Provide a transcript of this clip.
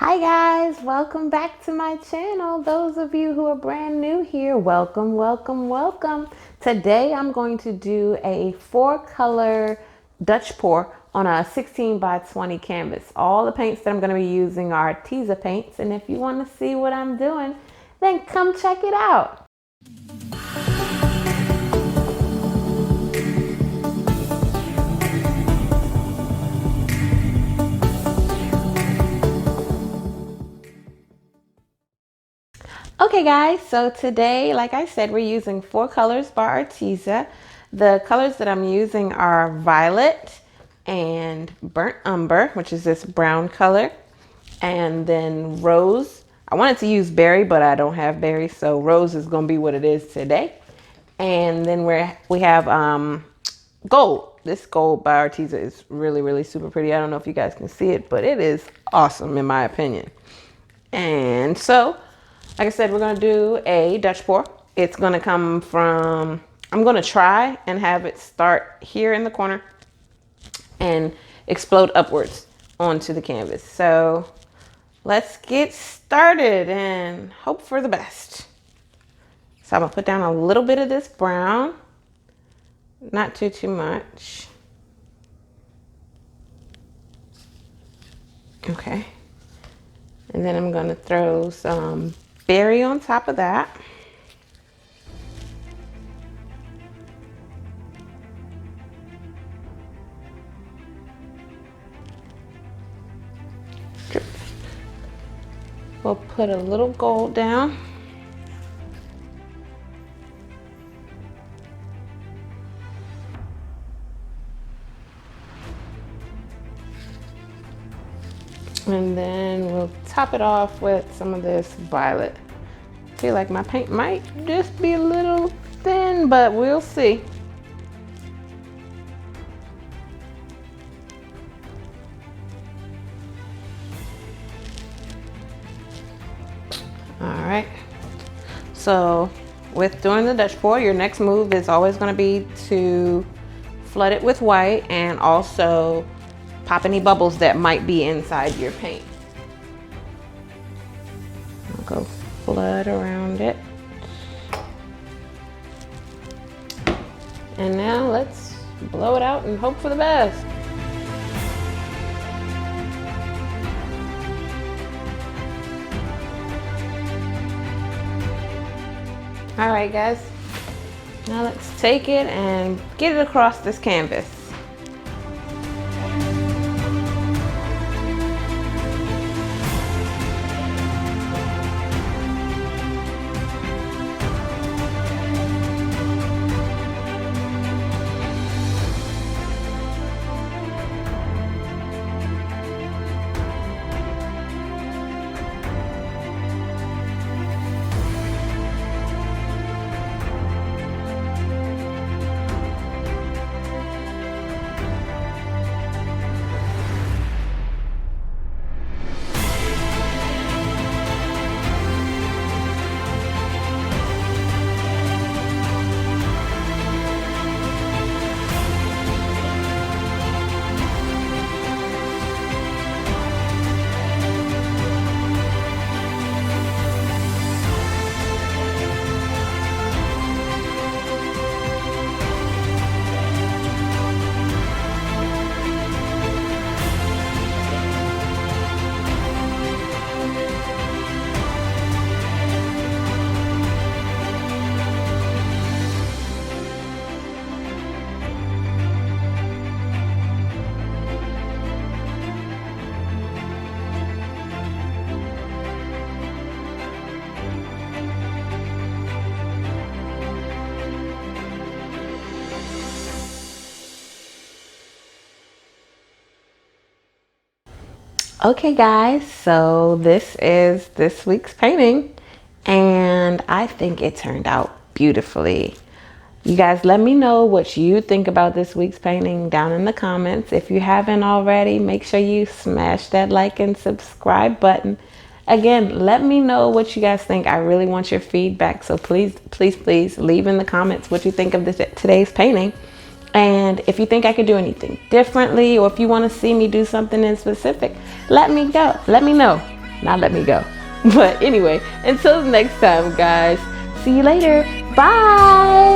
Hi guys, welcome back to my channel. Those of you who are brand new here, welcome, welcome, welcome. Today I'm going to do a 4-color Dutch pour on a 16 by 20 canvas. All the paints that I'm going to be using are Arteza paints, and if you want to see what I'm doing, then come check it out. Okay guys, so today, like I said, we're using 4 colors by Arteza. The colors that I'm using are Violet and Burnt Umber, which is this brown color, and then Rose. I wanted to use Berry, but I don't have Berry, so Rose is going to be what it is today. And then we have Gold. This Gold by Arteza is really, really super pretty. I don't know if you guys can see it, but it is awesome in my opinion. And so, like I said, we're going to do a Dutch pour. It's going to come from, I'm going to try and have it start here in the corner and explode upwards onto the canvas. So let's get started and hope for the best. So I'm going to put down a little bit of this brown, not too much. Okay. And then I'm going to throw some berry on top of that. We'll put a little gold down. And then we'll top it off with some of this violet. I feel like my paint might just be a little thin, but we'll see. All right. So with doing the Dutch pour, your next move is always going to be to flood it with white and also pop any bubbles that might be inside your paint. I'll go flood around it. And now let's blow it out and hope for the best. All right, guys. Now let's take it and get it across this canvas. Okay guys, so this is this week's painting and I think it turned out beautifully. You guys let me know what you think about this week's painting down in the comments. If you haven't already, make sure you smash that like and subscribe button. Again, let me know what you guys think. I really want your feedback, so please leave in the comments what you think of today's painting. And if you think I could do anything differently, or if you want to see me do something in specific, let me know. Now let me go. But anyway, until next time, guys. See you later. Bye.